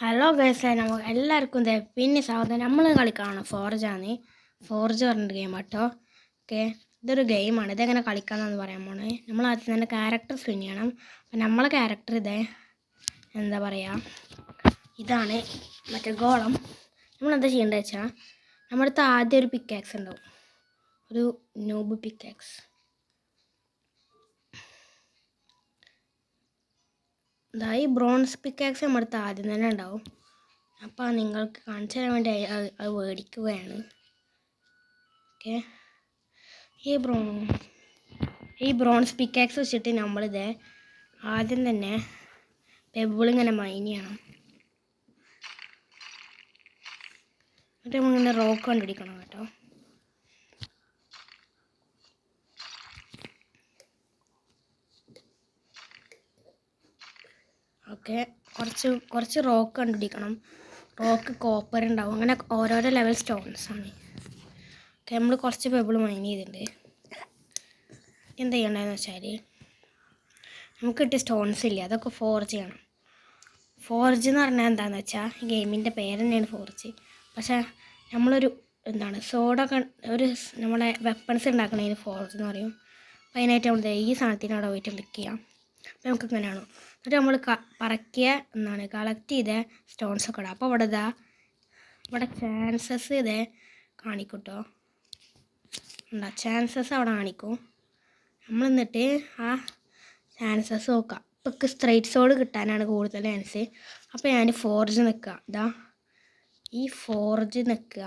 Hello guys നമുക്ക് എല്ലാവർക്കും പിന്നെ സാധനം നമ്മൾ കളിക്കാണ് ഫോർജാണ്. ഫോർജ് പറഞ്ഞിട്ട് ഗെയിം കേട്ടോ. ഓക്കെ, ഇതൊരു ഗെയിമാണ്. ഇതെങ്ങനെ കളിക്കാമെന്ന് പറയാൻ പോണേ. നമ്മൾ ആദ്യം തന്നെ ക്യാരക്ടർ സ്പിൻ ചെയ്യണം. അപ്പം നമ്മളെ ക്യാരക്ടർ എന്താ പറയുക, ഇതാണ് മറ്റേ ഗോളം. നമ്മളെന്താ ചെയ്യേണ്ടത് വെച്ചാൽ നമ്മുടെ അടുത്ത് ആദ്യം ഒരു പിക്കാക്സ് ഉണ്ടാവും, ഒരു നോബ് പിക്കാക്സ്. ഈ ബ്രോൺസ് പിക്കാക്സ് നമ്മുടെ അടുത്ത് ആദ്യം തന്നെ ഉണ്ടാവും. അപ്പോൾ നിങ്ങൾക്ക് കാണിച്ചു തരാൻ വേണ്ടി അത് മേടിക്കുകയാണ്. ഓക്കെ, ഈ ബ്രോൺസ് പിക്കാക്സ് വെച്ചിട്ട് നമ്മളിത് ആദ്യം തന്നെ പെബിളിങ്ങനെ മൈൻ ചെയ്യണം. എന്നിട്ട് നമ്മളിങ്ങനെ റോക്ക് കണ്ടുപിടിക്കണം കേട്ടോ. ഓക്കെ, കുറച്ച് റോക്ക് കണ്ടുപിടിക്കണം. റോക്ക് കോപ്പർ ഉണ്ടാവും. അങ്ങനെ ഓരോരോ ലെവൽ സ്റ്റോൺസ് ആണ്. ഓക്കെ, നമ്മൾ കുറച്ച് പെബിൾ മൈൻ ചെയ്തിട്ടുണ്ട്. എന്താ ചെയ്യണമെന്ന് വെച്ചാൽ നമുക്ക് കിട്ടിയ സ്റ്റോൺസ് ഇല്ലേ, അതൊക്കെ ഫോർജ് ചെയ്യണം. ഫോർജ് എന്ന് പറഞ്ഞാൽ എന്താണെന്ന് വെച്ചാൽ ഈ ഗെയിമിൻ്റെ പേര് തന്നെയാണ് ഫോർജ്. പക്ഷേ നമ്മളൊരു സോഡൊക്കെ നമ്മളെ വെപ്പൺസ് ഉണ്ടാക്കണതിന് ഫോർജ് എന്ന് പറയും. അപ്പോൾ അതിനായിട്ട് നമ്മൾ ഈ സാധനത്തിന് അവിടെ പോയിട്ട് ക്ലിക്ക് ചെയ്യാം. അപ്പോൾ നമുക്ക് ഇങ്ങനെയാണ്. എന്നിട്ട് നമ്മൾ കളക്ട് ചെയ്ത സ്റ്റോൺസൊക്കെ ഇടാം. അപ്പോൾ ഇവിടെ ചാൻസസ് കാണിക്കും കേട്ടോ. ചാൻസസ് അവിടെ കാണിക്കും. നമ്മൾ എന്നിട്ട് ആ ചാൻസസ് നോക്കാം. ഇപ്പോൾ സ്ട്രൈറ്റ് സോഡ് കിട്ടാനാണ് കൂടുതൽ ചാൻസ്. അപ്പോൾ ഞാൻ ഫോർജ് നിൽക്കുക. ഈ ഫോർജ് നിൽക്കുക.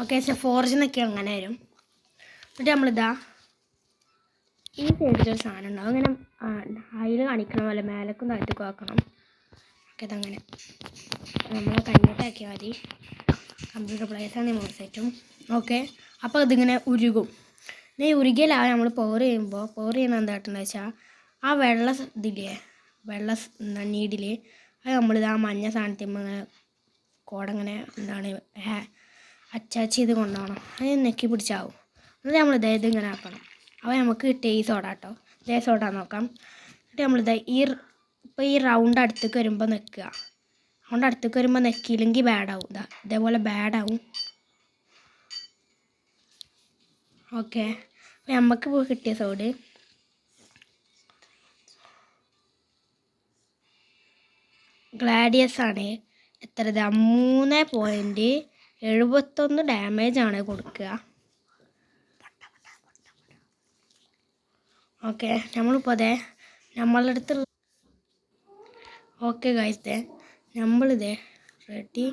ഓക്കെ, ഫോർജ് നിൽക്കുക അങ്ങനെ വരും. എന്നിട്ട് നമ്മളിതാ ഈ സൈഡിലൊരു സാധനം ഉണ്ടാവും. അങ്ങനെ അതിൽ കാണിക്കണ പോലെ മേലക്കും താഴത്തേക്കും ആക്കണം. ഓക്കെ, അതങ്ങനെ നമ്മളെ കഞ്ഞിട്ടാക്കിയാൽ മതി. കമ്പ്യൂട്ടർ പ്ലേസാണ് മോശം. ഓക്കെ, അപ്പോൾ ഇതിങ്ങനെ ഉരുകും. ഈ ഉരുകിയലാണ് നമ്മൾ പവർ ചെയ്യുന്ന എന്താ കാട്ടുന്നത് വെച്ചാൽ ആ വെള്ള നീഡിൽ അത് നമ്മളിത് ആ മഞ്ഞ സാധനത്തിന്മേൽ ഇങ്ങനെ കോടങ്ങനെ അച്ചാച്ച് ചെയ്ത് കൊണ്ടുപോകണം. അത് നെക്കി പിടിച്ചാവും. എന്നിട്ട് നമ്മളിത് ഇങ്ങനെ ആക്കണം. അപ്പോൾ നമുക്ക് കിട്ടിയ ഈ സോഡ കേട്ടോ. ഇതേ സോഡ നോക്കാം. എന്നിട്ട് നമ്മളിത് ഇപ്പോൾ ഈ റൗണ്ട് അടുത്തേക്ക് വരുമ്പോൾ നിൽക്കുക. റൗണ്ട് അടുത്തേക്ക് വരുമ്പോൾ നിൽക്കിയില്ലെങ്കിൽ ബാഡാവും. ഇതേപോലെ ബാഡാവും. ഓക്കെ, അപ്പോൾ നമുക്ക് ഇപ്പോൾ കിട്ടിയ സോഡ് ഗ്ലാഡിയസ് ആണ്. എത്ര 3.71 ഡാമേജ് ആണ് കൊടുക്കുക. ഓക്കെ, നമ്മളിപ്പോൾ നമ്മളുടെ അടുത്തുള്ള ഓക്കെ ഗൈസ് റെഡി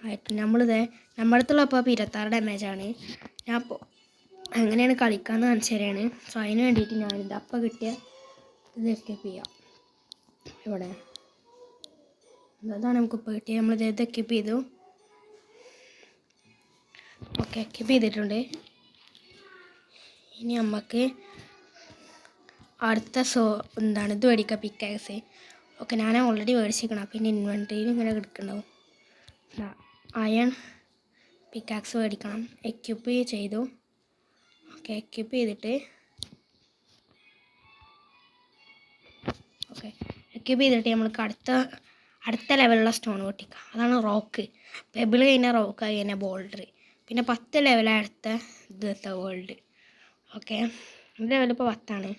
ആയിട്ട് നമ്മുടെ അടുത്തുള്ള ഇപ്പോൾ 26 ഡാമേജാണ്. ഞാൻ അപ്പോൾ എങ്ങനെയാണ് കളിക്കാമെന്ന് കാണിച്ചു തരാണ്. സോ അതിന് വേണ്ടിയിട്ട് ഞാനിത് അപ്പം കിട്ടിയ ഇത് എസ്കേപ്പ് ചെയ്യാം. ഇവിടെ അതാണ് നമുക്കിപ്പോൾ കിട്ടിയത്. നമ്മളിത് എസ്കേപ്പ് ചെയ്തു. ഓക്കെ, എസ്കേപ്പ് ചെയ്തിട്ടുണ്ട്. ഇനി നമുക്ക് അടുത്ത ഇത് മേടിക്കുക, പിക്കാക്സ്. ഓക്കെ, ഞാൻ ഓൾറെഡി മേടിച്ചിരിക്കണം. പിന്നെ ഇൻവെൻട്രിയിൽ ഇങ്ങനെ കിടക്കുന്നുണ്ടാവും. അയൺ പിക്കാക്സ് മേടിക്കണം. എക്യുപ്പ് ചെയ്തു. ഓക്കെ, എക്യുപ്പ് ചെയ്തിട്ട് നമ്മൾക്ക് അടുത്ത ലെവലുള്ള സ്റ്റോൺ പൊട്ടിക്കുക. അതാണ് റോക്ക്. പെബിൾ കഴിഞ്ഞാൽ റോക്ക് കഴിഞ്ഞാൽ ബോൾഡർ. പിന്നെ 10 ലെവലാണ് അടുത്ത വേൾഡ്. ഓക്കെ, ലെവൽ ഇപ്പോൾ 10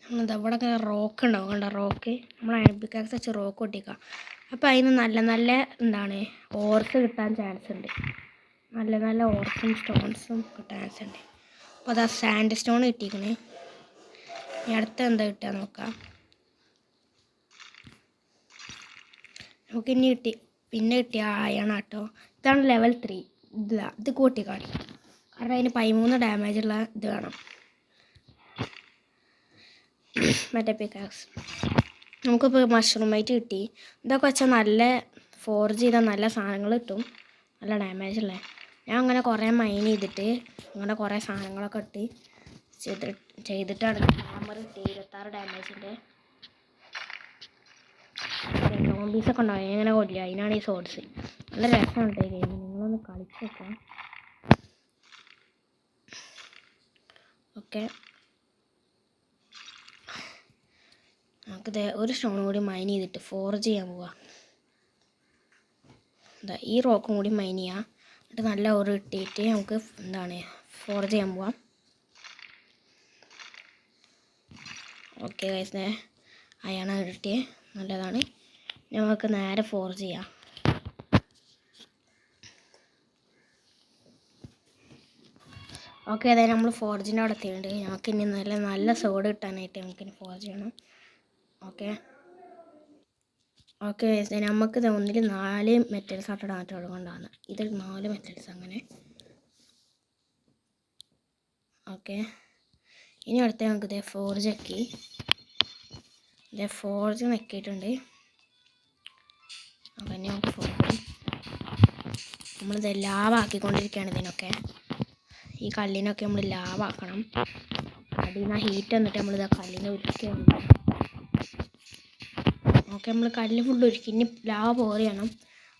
നമ്മളിത് ഇവിടെ ഇങ്ങനെ റോക്ക് ഉണ്ടാവും. കണ്ട റോക്ക് നമ്മൾ പിക്കാക്സ് വെച്ച് റോക്ക് പൊട്ടിക്കുക. അപ്പോൾ അതിന് നല്ല ഓർസ് കിട്ടാൻ ചാൻസ് ഉണ്ട്. നല്ല ഓർസും സ്റ്റോൺസും കിട്ടാൻ ചാൻസ് ഉണ്ട്. അപ്പോൾ അതാ സാൻഡ് സ്റ്റോൺ കിട്ടിയിരിക്കണേ. ഇനി അടുത്ത എന്താ കിട്ടുക നോക്കാം. നമുക്ക് പിന്നെ കിട്ടിയ അയൺ കേട്ടോ. ഇതാണ് ലെവൽ 3. ഇത് കൂട്ടിക്കാണി. കാരണം അതിന് 13 ഡാമേജുള്ള ഇത് വേണം, മറ്റേ പിക്കാക്സ്. നമുക്കിപ്പോൾ മഷ്റൂമായിട്ട് കിട്ടി. ഇതൊക്കെ വെച്ചാൽ നല്ല ഫോർജ് ചെയ്താൽ നല്ല സാധനങ്ങൾ കിട്ടും, നല്ല ഡാമേജുള്ളത്. ഞാൻ അങ്ങനെ കുറേ മൈൻ ചെയ്തിട്ട് അങ്ങനെ കുറേ സാധനങ്ങളൊക്കെ ചെയ്തിട്ടാണ് ഹാമർ കിട്ടി. 26 ഡാമേജിൻ്റെ സോംബീസൊക്കെ ഉണ്ടാവും. എങ്ങനെ കൊല്ലുക, അതിനാണ് ഈ സോഡ്സ്. നല്ല രസമാണ് ഈ ഗെയിം. നിങ്ങളൊന്ന് കളിച്ച് നോക്കാം. ഓക്കെ, നമുക്കിത് ഒരു സ്റ്റോൺ കൂടി മൈൻ ചെയ്തിട്ട് ഫോർജ് ചെയ്യാൻ പോവാം. ഈ റോക്കും കൂടി മൈൻ ചെയ്യാം. എന്നിട്ട് നല്ല ഓർ ഇട്ടിട്ട് നമുക്ക് ഫോർജ് ചെയ്യാൻ പോവാം. ഓക്കെ ഗൈസ്, അയാണ് കിട്ടിയ നല്ലതാണ്. നമുക്ക് നേരെ ഫോർജ് ചെയ്യാം. ഓക്കെ, അതായത് നമ്മൾ ഫോർജിൻ്റെ അവിടെ എത്തിയിട്ടുണ്ട്. നമുക്ക് ഇനി നല്ല സോഡ് കിട്ടാനായിട്ട് നമുക്കിനി ഫോർജ് ചെയ്യണം. ഓക്കെ നമുക്ക് ഒന്നിൽ 4 മെറ്റൽസ് ആയിട്ട് ഇടാൻ കൊണ്ടാണ് ഇത് 4 മെറ്റൽസ് അങ്ങനെ. ഓക്കെ, ഇനി അടുത്ത നമുക്ക് ഫോർജ് ആക്കി ഫോർജ് നോക്കിയിട്ടുണ്ട്. അപ്പം ഇനി നമുക്ക് ഫോർജ് നമ്മളിത് ലാവാക്കിക്കൊണ്ടിരിക്കുകയാണ്. ഇതിനൊക്കെ ഈ കല്ലിനൊക്കെ നമ്മൾ ലാവാക്കണം. അതിൽ നിന്ന് ഹീറ്റ് വന്നിട്ട് നമ്മളിത് കല്ലിനെ ഉരുക്കുകയാണ്. ഓക്കെ, നമ്മൾ കല്ല് ഫുള്ള് ഉരുക്കി. ഇനി ലാവ പോറിയണം.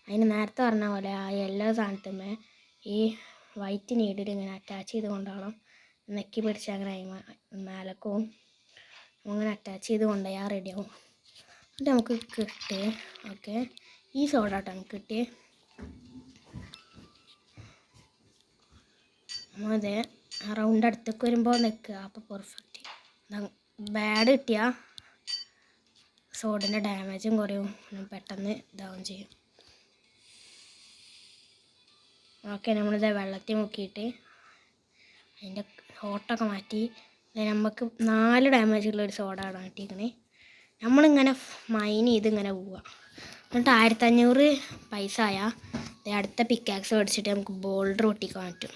അതിന് നേരത്തെ പറഞ്ഞ പോലെ ആ എല്ലാ സാധനത്തുമ്മേ ഈ വൈറ്റ് നീഡിൽ ഇങ്ങനെ അറ്റാച്ച് ചെയ്ത് കൊണ്ടാകണം. നെക്കി പിടിച്ച് അങ്ങനെ മേലക്കവും അങ്ങനെ അറ്റാച്ച് ചെയ്ത് കൊണ്ടുപോയാൽ റെഡിയാവും. എന്നിട്ട് നമുക്ക് കിട്ടി. ഓക്കെ, ഈ സോഡ ആട്ടോ നമുക്ക് കിട്ടി. നമ്മളത് റൗണ്ട് അടുത്തേക്ക് വരുമ്പോൾ നിൽക്കുക. അപ്പോൾ പെർഫെക്റ്റ്. ബാഡ് കിട്ടിയാൽ സോഡിൻ്റെ ഡാമേജും കുറയും, പെട്ടെന്ന് ഇതാവും ചെയ്യും. ഓക്കെ, നമ്മളിത് വെള്ളത്തിൽ മുക്കിയിട്ട് അതിൻ്റെ ഹോട്ടൊക്കെ മാറ്റി നമുക്ക് 4 ഡാമേജുള്ളൊരു സോഡ ആണ് കിട്ടിയിരിക്കണേ. നമ്മളിങ്ങനെ മൈൻ ചെയ്ത് ഇങ്ങനെ പോവുക. എന്നിട്ട് 1500 പൈസ ആയാൽ അടുത്ത പിക്കാക്സ് മേടിച്ചിട്ട് നമുക്ക് ബോൾഡർ ഒട്ടിക്കാൻ പറ്റും.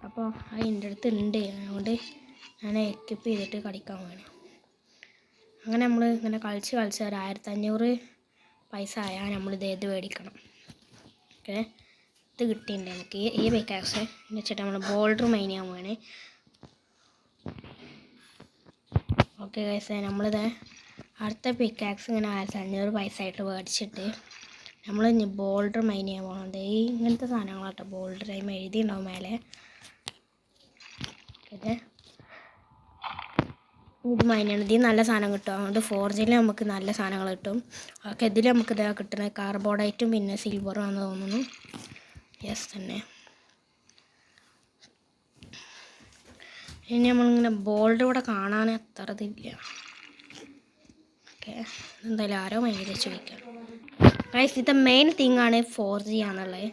അപ്പോൾ അത് എൻ്റെ അടുത്ത് ഉണ്ട്, അതുകൊണ്ട് ഞാൻ എക്വിപ്പ് ചെയ്തിട്ട് കളിക്കാൻ വേണം. അങ്ങനെ നമ്മൾ ഇങ്ങനെ കളിച്ച് ഒരു 1500 പൈസ ആയാൽ നമ്മളിത് മേടിക്കണം. ഓക്കെ, ഇത് കിട്ടിയിട്ടുണ്ട് നമുക്ക് ഈ പിക്കാക്സ് വെച്ചിട്ട് നമ്മൾ ബോൾഡർ മൈൻ ചെയ്യാൻ വേണേ. ഓക്കെ ഗൈസ്, നമ്മളിത് അടുത്ത പിക്കാക്സ് ഇങ്ങനെ 1500 പൈസ ആയിട്ട് മേടിച്ചിട്ട് നമ്മൾ ഇനി ബോൾഡർ മൈൻ ചെയ്യാൻ പോകുന്നത്. ഇങ്ങനത്തെ സാധനങ്ങളാട്ടോ ബോൾഡർ ടൈം എഴുതിയിട്ടുണ്ടാവും മേലെ. ഇത് മൈൻ ചെയ്യണം. ഇതിൽ നല്ല സാധനം കിട്ടും. അതുകൊണ്ട് ഫോർജിൽ നമുക്ക് നല്ല സാധനങ്ങൾ കിട്ടും. ഓക്കെ, ഇതിൽ നമുക്ക് ഇതാ കിട്ടുന്നത് കാർബോഡൈറ്റും പിന്നെ സിൽവറും ആണെന്ന് തോന്നുന്നു. യെസ് തന്നെ. ഇനി നമ്മളിങ്ങനെ ബോൾഡർ ഇവിടെ കാണാൻ അത്ര ഇതില്ല. ഓക്കെ, എന്തായാലും ആരോ മൈൻ ചെയ്ത് ചോദിക്കാം. ഗൈസ്, ഇത് മെയിൻ തിങ് ആണ് ഫോർജ് ചെയ്യാന്നുള്ളത്.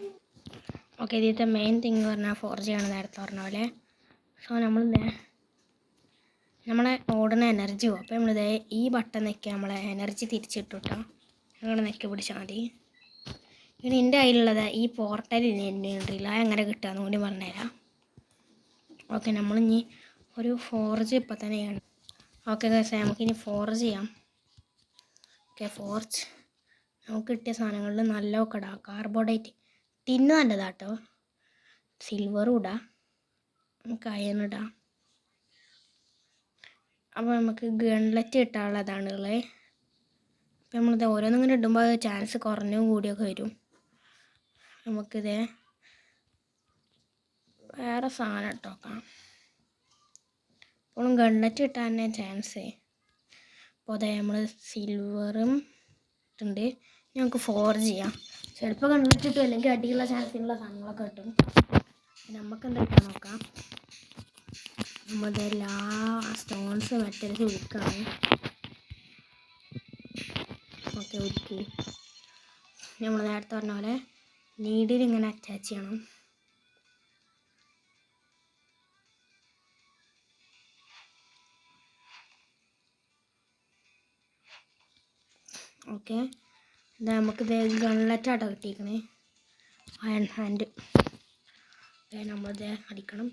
ഓക്കെ, ഇതിൻ്റെ മെയിൻ തിങ് പറഞ്ഞാൽ ഫോർജ് ചെയ്യാണ് നേരത്തെ പറഞ്ഞ പോലെ. സോ നമ്മളെ ഓടുന്ന എനർജി പോകും. അപ്പോൾ നമ്മളിത് ഈ ബട്ടൺ നെക്കി നമ്മളെ എനർജി തിരിച്ചിട്ടിട്ടോ അങ്ങനെ നെക്കി പിടിച്ചാൽ മതി. ഇനി എൻ്റെ കയ്യിലുള്ളത് ഈ പോർട്ടലിൽ ഉണ്ടല്ല, എങ്ങനെ കിട്ടുകയെന്ന് കൂടി പറഞ്ഞുതരാം. ഓക്കെ, നമ്മളിനി ഒരു ഫോർജ് ഇപ്പം തന്നെ ചെയ്യണം. ഓക്കെ ഗൈസ്, നമുക്കിനി ഫോർജ് ചെയ്യാം. ഓക്കെ, ഫോർജ് നമുക്ക് കിട്ടിയ സാധനങ്ങളിൽ നല്ലതൊക്കെ ഇടാം. കാർബോഡൈറ്റ് ടിന്ന് നല്ലതാട്ടോ. സിൽവറും ഇടാം, നമുക്ക് അയൺ ഇടാം. അപ്പോൾ നമുക്ക് ഗൺലെറ്റ് കിട്ടാനുള്ളതാണ് ഉള്ളത്. അപ്പോൾ നമ്മളിത് ഓരോന്നിങ്ങനെ ഇടുമ്പോൾ ചാൻസ് കുറഞ്ഞും കൂടിയൊക്കെ വരും. നമുക്കിത് വേറെ സാധനം ഇട്ട് നോക്കാം. ഇപ്പോഴും ഗൺലെറ്റ് കിട്ടാൻ തന്നെ ചാൻസ്. അപ്പോൾ അതെ നമ്മൾ സിൽവറും ഇട്ടുണ്ട്. നമുക്ക് ഫോർജ് ചെയ്യാം. ചിലപ്പോൾ ഗൺലെറ്റ് കിട്ടും, അല്ലെങ്കിൽ അടിയുള്ള ചാൻസിലുള്ള സാധനങ്ങളൊക്കെ കിട്ടും. നമുക്ക് എന്താ കിട്ടാൻ നോക്കാം. നമ്മുടെ എല്ലാ സ്റ്റോൺസ് മെറ്റൽസ് ഉരുക്കാണ്. ഓക്കെ, ഉരുക്കി നമ്മൾ നേരത്തെ പറഞ്ഞ പോലെ നീഡിൽ ഇങ്ങനെ അറ്റാച്ച് ചെയ്യണം. ഓക്കെ, ഇതാ നമുക്കിത് ഗൺലെറ്റാട്ടോ കിട്ടിയിരിക്കണേ. അയൺ ഹാൻഡ് നമ്മളിത് അടിക്കണം.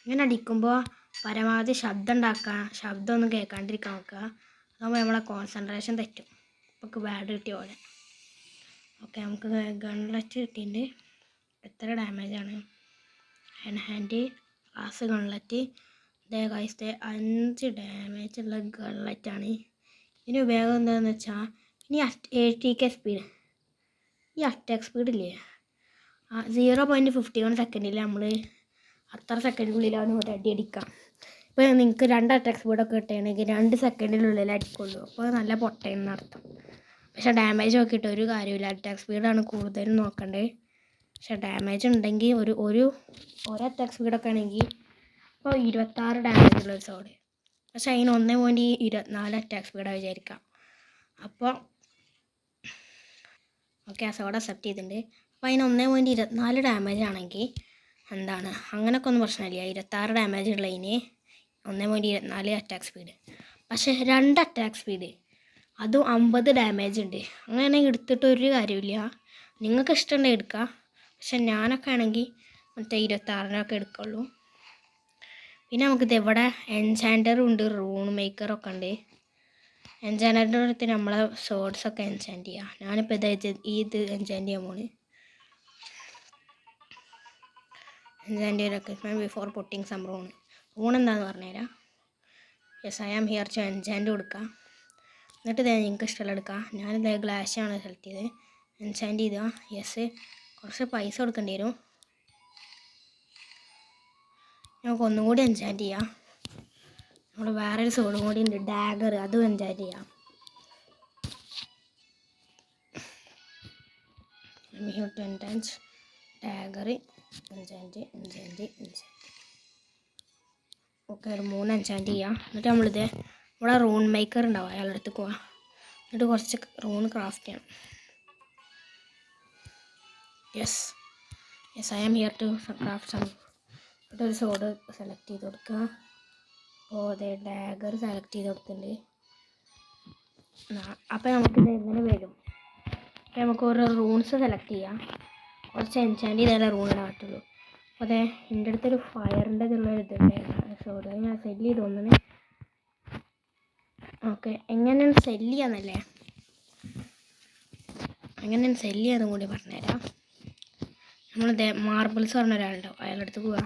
ഇങ്ങനെ അടിക്കുമ്പോൾ പരമാവധി ശബ്ദമൊന്നും കേൾക്കാണ്ടിരിക്കാൻ നോക്കുക. അതാകുമ്പോൾ നമ്മളെ കോൺസെൻട്രേഷൻ തെറ്റും. നമുക്ക് ബാഡ് കിട്ടിയ പോലെ. ഓക്കെ, നമുക്ക് ഗൺലെറ്റ് കിട്ടിയിട്ടുണ്ട്. എത്ര ഡാമേജാണ്? Iron hand glass gauntlet. ഇതേ ഗൈസ് 5 ഡാമേജുള്ള ഗൺലെറ്റാണ്. ഇതിന് ഉപയോഗം എന്താണെന്ന് വെച്ചാൽ ഇനി ATK സ്പീഡ്, ഈ അറ്റാക്ക് സ്പീഡില്ലേ 0.51 സെക്കൻഡിൽ നമ്മൾ അത്ര സെക്കൻഡിനുള്ളിലാണ് ഒരു അടി അടിക്കാം. ഇപ്പോൾ നിങ്ങൾക്ക് 2 അറ്റാക്ക് സ്പീഡൊക്കെ കിട്ടുകയാണെങ്കിൽ 2 സെക്കൻഡിനുള്ളിൽ അടിക്കുള്ളൂ. അപ്പോൾ നല്ല പൊട്ടയെന്ന് അർത്ഥം. പക്ഷേ ഡാമേജ് നോക്കിയിട്ട് ഒരു കാര്യമില്ല. അറ്റാക്ക് സ്പീഡാണ് കൂടുതലും നോക്കേണ്ടത്. പക്ഷേ ഡാമേജ് ഉണ്ടെങ്കിൽ ഒരു അറ്റാക്ക് സ്പീഡൊക്കെ ആണെങ്കിൽ ഇപ്പോൾ 26 ഡാമേജുള്ള ഒരു സോഡ്. പക്ഷേ അതിന് 1.24 അറ്റാക്ക് സ്പീഡാണ് വിചാരിക്കാം. അപ്പോൾ ഓക്കെ, ആ സോഡ് അക്സെപ്റ്റ് ചെയ്തിട്ടുണ്ട്. അപ്പോൾ അതിന് 1.24 ഡാമേജ് ആണെങ്കിൽ എന്താണ് അങ്ങനെയൊക്കെ ഒന്നും പ്രശ്നമില്ല. 26 ഡാമേജ് ഉള്ളതിന് 1.24 അറ്റാക്ക് സ്പീഡ്. പക്ഷേ 2 അറ്റാക്ക് സ്പീഡ് അതും 50 ഡാമേജ് ഉണ്ട്. അങ്ങനെ എടുത്തിട്ട് ഒരു കാര്യമില്ല. നിങ്ങൾക്ക് ഇഷ്ടമുണ്ടെങ്കിൽ എടുക്കാം. പക്ഷെ ഞാനൊക്കെ ആണെങ്കിൽ മറ്റേ 26-നൊക്കെ എടുക്കുള്ളൂ. പിന്നെ നമുക്കിത് ഇവിടെ എൻചാൻഡറും ഉണ്ട്, റൂൺ മേക്കറൊക്കെ ഉണ്ട്. എൻചാൻഡറിൻ്റെ അടുത്ത് നമ്മളെ സോഡ്സൊക്കെ എൻചാൻഡ് ചെയ്യാം. ഞാനിപ്പോൾ ഇത് എൻചാൻഡ് ചെയ്യാൻ പോണ്. എൻചാൻഡ് ചെയ്തൊക്കെ ബിഫോർ പൊട്ടിങ് സം റൂൺ എന്താണെന്ന് പറഞ്ഞുതരാം. Yes, I am here to enchant കൊടുക്കാം. എന്നിട്ട് ഇതേ നിങ്ങൾക്ക് ഇഷ്ടമുള്ള എടുക്കാം. ഞാനിത് ഗ്ലാഷാണ് സെലക്ട് ചെയ്തത്. എൻചാൻഡ് ചെയ്താൽ യെസ്, കുറച്ച് പൈസ കൊടുക്കേണ്ടി വരും. നമുക്ക് ഒന്നും കൂടി എൻചാൻഡ് ചെയ്യാം. നമ്മൾ വേറൊരു സോഡും കൂടി ഉണ്ട്, ഡാഗർ, അതും എൻചാൻഡ് ചെയ്യാം. ഡാഗർ എൻചാൻഡ്. ഓക്കെ, ഒരു 3 എൻചാൻഡ് ചെയ്യാം. എന്നിട്ട് നമ്മളിത് ഇവിടെ റൂൺ മേക്കർ ഉണ്ടാവും, അയാളുടെ അടുത്ത് പോവാം. എന്നിട്ട് കുറച്ച് റൂൺ ക്രാഫ്റ്റ് ചെയ്യണം. Yes, I am here to craft some. എന്നിട്ട് ഒരു സോഡ് സെലക്ട് ചെയ്ത് കൊടുക്കുക. അപ്പോൾ അതെ ഡാഗർ സെലക്ട് ചെയ്ത് കൊടുത്തിട്ടുണ്ട്. അപ്പോൾ നമുക്കിത് എങ്ങനെ വരും? അപ്പോൾ നമുക്ക് ഓരോ റൂൺസ് സെലക്ട് ചെയ്യാം. കുറച്ച് എൻചാൻഡ് ചെയ്താലേ റൂൺ ഇടാൻ പറ്റുള്ളൂ. അപ്പോൾ അതെ എൻ്റെ അടുത്തൊരു ഫയറിൻ്റെ ഇതുള്ളൊരു ഇതുണ്ടായിരുന്നു സോഡ്, ഞാൻ സെല്ല് ചെയ്ത് തോന്നുന്നു. ഓക്കെ, എങ്ങനെയാണ് സെല്ല് ചെയ്യാന്നല്ലേ, എങ്ങനെയാണ് സെല്ല് ചെയ്യാന്നും കൂടി പറഞ്ഞുതരാം. നമ്മളിത് മാർബിൾസ് പറഞ്ഞ ഒരാളുണ്ടാവും, അയാളുടെ അടുത്ത് പോവുക.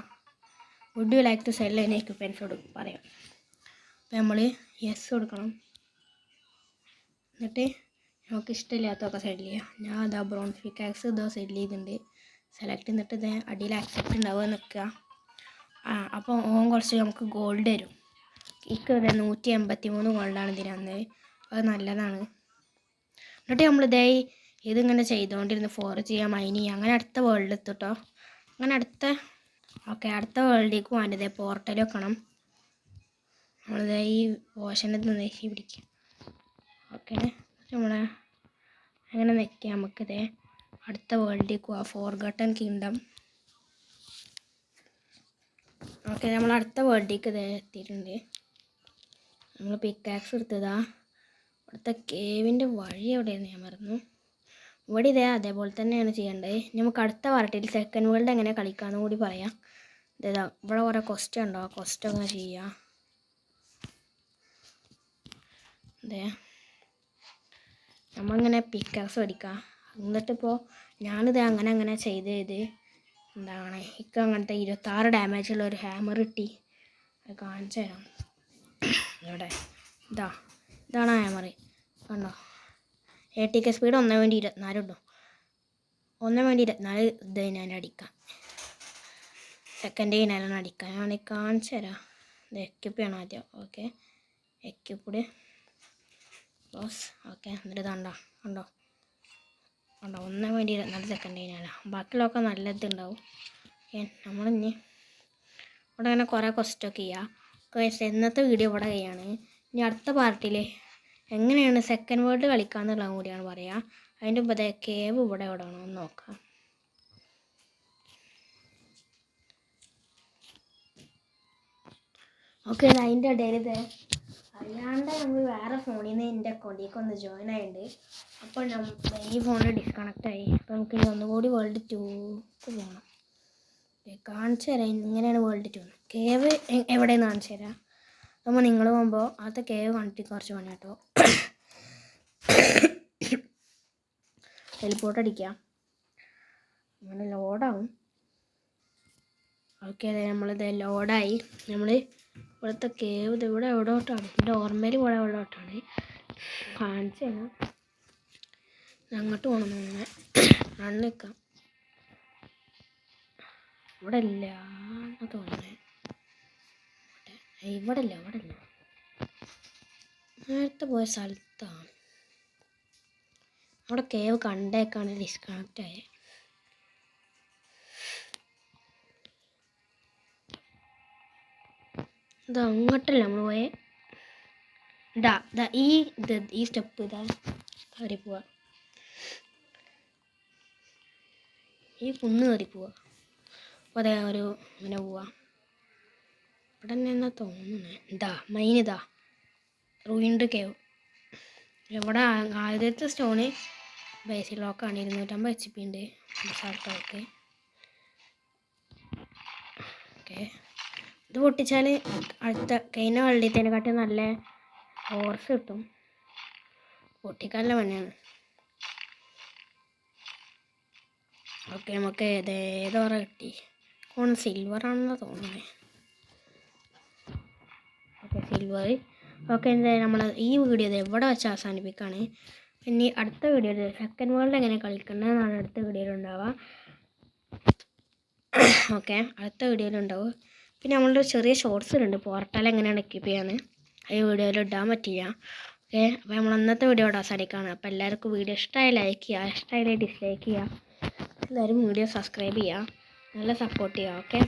Would you like to sell any equipments പറയാം. അപ്പോൾ നമ്മൾ യെസ് കൊടുക്കണം. എന്നിട്ട് നമുക്ക് ഇഷ്ടമില്ലാത്തതൊക്കെ സെറ്റിൽ ചെയ്യാം. ഞാൻ അതാ ബ്രോൺസ് പിക്കാക്സ് ഇതോ സെറ്റിൽ ചെയ്തിട്ടുണ്ട്. സെലക്ട് ചെയ്തിട്ട് ഇത് അടിയിൽ ആക്സെപ്റ്റ് ഉണ്ടാവുക നിൽക്കുക. അപ്പോൾ ഓൻ കുറച്ച് നമുക്ക് ഗോൾഡ് തരും. എനിക്ക് 183 ഗോൾഡാണ് ഇതിനന്ന്. അത് നല്ലതാണ്. എന്നിട്ട് നമ്മളിതേ ഇതിങ്ങനെ ചെയ്തുകൊണ്ടിരുന്ന് ഫോർജ് ചെയ്യാം, മൈൻ ചെയ്യാം. അങ്ങനെ അടുത്ത വേൾഡിൽ എത്തിട്ടോ. അങ്ങനെ അടുത്ത വേൾഡിലേക്ക് പോകാൻ പോർട്ടൽ വെക്കണം. നമ്മളിത് ഈ ഓഷനിൽ നിന്ന് പിടിക്കുക. ഓക്കെ, നമ്മളെ അങ്ങനെ വെക്കുക. നമുക്കിത് അടുത്ത വേൾഡിലേക്ക് പോവാം, ഫോർഗട്ടൺ കിങ്ഡം. ഓക്കെ, നമ്മൾ അടുത്ത വേൾഡിലേക്ക് ഇത് എത്തിയിട്ടുണ്ട്. നമ്മൾ പിക്കാക്സ് എടുത്തതാ. അടുത്ത കേവിൻ്റെ വഴി എവിടെയാണെന്ന് ഞാൻ മറന്നു. ഇവിടെ അതേപോലെ തന്നെയാണ് ചെയ്യേണ്ടത്. നമുക്ക് അടുത്ത പാർട്ടിയിൽ സെക്കൻഡ് വേൾഡ് എങ്ങനെ കളിക്കാമെന്ന് കൂടി പറയാം. ഇതാ ഇവിടെ കുറേ ക്വസ്റ്റ്യൻ ഉണ്ടോ, ക്വസ്റ്റ്യൻ ചെയ്യാം. അതെ, നമ്മളിങ്ങനെ പിക്കാക്സ് പഠിക്കാം. എന്നിട്ടിപ്പോൾ ഞാനിത് അങ്ങനെ ചെയ്ത് എന്താണ് ഇക്ക് അങ്ങനത്തെ 26 ഡാമേജുള്ള ഒരു ഹാമർ കിട്ടി. അത് കാണിച്ചു തരാം. ഇവിടെ ഇതാണ് ഹാമർ, കണ്ടോ? ATK സ്പീഡ് 1.24 ഉണ്ടോ, 1.24 ഇത് ഞാൻ അടിക്കാം. സെക്കൻഡ് കഴിഞ്ഞാലാണ് അടിക്കാം. ഞാൻ കാണിച്ചു തരാം. ഇത് എക്യൂപ്പ് ചെയ്യണം ആദ്യം. Okay, എക്യൂപ്പ്ഡ് close. ഓക്കെ, എന്നിട്ട് കണ്ടോ 1.24 സെക്കൻഡ് കഴിഞ്ഞാലാണ്. ബാക്കിയുള്ളതൊക്കെ നല്ല ഇതുണ്ടാവും. ഓക്കെ, നമ്മളിനി ഇവിടെ അങ്ങനെ കുറേ ക്വസ്റ്റൊക്കെ ചെയ്യുക. ഇന്നത്തെ വീഡിയോ ഇവിടെ കഴിയാണ്. ഇനി അടുത്ത പാർട്ടിയിൽ എങ്ങനെയാണ് സെക്കൻഡ് വേൾഡ് കളിക്കാമെന്നുള്ളതും കൂടിയാണ് പറയുക. അതിൻ്റെ മുമ്പ് കേവ് ഇവിടെ ആണോ എന്ന് നോക്കാം. ഓക്കെ, അതിൻ്റെ ഇടയിൽ അറിയാണ്ട് നമ്മൾ വേറെ ഫോണിൽ നിന്ന് എൻ്റെ അക്കൗണ്ടിലേക്ക് ഒന്ന് ജോയിൻ ആയിട്ടുണ്ട്. അപ്പോൾ ഈ ഫോണിൽ ഡിസ്കണക്റ്റ് ആയി. അപ്പോൾ നമുക്ക് ഇനി ഒന്നുകൂടി വേൾഡ് 2ക്ക് പോകണം. കാണിച്ചു തരാം ഇങ്ങനെയാണ് വേൾഡ് 2. കേവ് എവിടെയെന്ന് കാണിച്ചു തരാം. അപ്പോൾ നിങ്ങൾ പോകുമ്പോൾ ആദ്യത്തെ കേവ് കണ്ടിട്ട് കുറച്ച് പണി കേട്ടോ. ടെലിപ്പോർട്ട് അടിക്കാം, അങ്ങനെ ലോഡാവും. ഓക്കെ, അതെ നമ്മളിത് ലോഡായി. നമ്മൾ ഇവിടുത്തെ കേവ് ഇത് ഇവിടെ എവിടോട്ടാണ്, എൻ്റെ ഓർമ്മയിൽ ഇവിടെ എവിടോട്ടാണ് കാണിച്ചു തരാം. അങ്ങോട്ട് പോകണം. അങ്ങനെ റണ്ണ് നിൽക്കാം. ഇവിടെ ഇല്ല തോന്നുന്നത്. ഇവിടെ ഇല്ല നേരത്തെ പോയ സ്ഥലത്താണ്. അവിടെ കേവ് കണ്ടേക്കാണ് ഡിസ്കണക്റ്റ് ആയത്. ഇത് അങ്ങോട്ടല്ല നമ്മൾ പോയേ. ഈ സ്റ്റെപ്പ് ഇതാ കയറി പോവാ. ഈ കുന്ന് കയറി പോവാ. അപ്പോൾ അതെ ഒരു ഇങ്ങനെ പോവാ. ഇവിടെ തന്നെ എന്നാ തോന്നുന്നേ. മൈനിതാ റൂയിൻഡ് കേവ്. ഇവിടെ ആദ്യത്തെ സ്റ്റോണ് ബേസിൽ റോക്കാണ്. 250 HP ഉണ്ട് സ്ഥലത്തൊക്കെ. ഓക്കെ, ഇത് പൊട്ടിച്ചാൽ അടുത്ത കഴിഞ്ഞ വള്ളിത്തേനെക്കാട്ടി നല്ല ഹോർസ് കിട്ടും. പൊട്ടിക്കാനുള്ള പണിയാണ്. ഓക്കെ, നമുക്ക് ഏതോറ കിട്ടി. സിൽവറാണെന്ന് തോന്നുന്നത്. Okay, silver. ഓക്കെ, എന്തായാലും നമ്മൾ ഈ വീഡിയോ എവിടെ വെച്ച് അവസാനിപ്പിക്കുകയാണ്. പിന്നെ അടുത്ത വീഡിയോയിൽ സെക്കൻഡ് വേൾഡ് എങ്ങനെ കളിക്കേണ്ടതെന്നാണ് അടുത്ത വീഡിയോയിൽ ഉണ്ടാവുക. ഓക്കെ, അടുത്ത വീഡിയോയിലുണ്ടാവും. പിന്നെ നമ്മളുടെ ചെറിയ ഷോർട്സ് ഉണ്ട്, പോർട്ടൽ എങ്ങനെയാണ് എക്യൂപ്പ് ചെയ്യാന്ന്. ഈ വീഡിയോയിൽ ഇടാൻ പറ്റില്ല. ഓക്കെ, അപ്പോൾ നമ്മൾ അന്നത്തെ വീഡിയോ ഇവിടെ അവസാനിക്കുകയാണ്. അപ്പോൾ എല്ലാവർക്കും വീഡിയോ ഇഷ്ടമായി ലൈക്ക് ചെയ്യുക, ഇഷ്ടമായില്ലേ ഡിസ്ലൈക്ക് ചെയ്യുക. എല്ലാവരും വീഡിയോ സബ്സ്ക്രൈബ് ചെയ്യുക, നല്ല സപ്പോർട്ട് ചെയ്യുക. ഓക്കെ.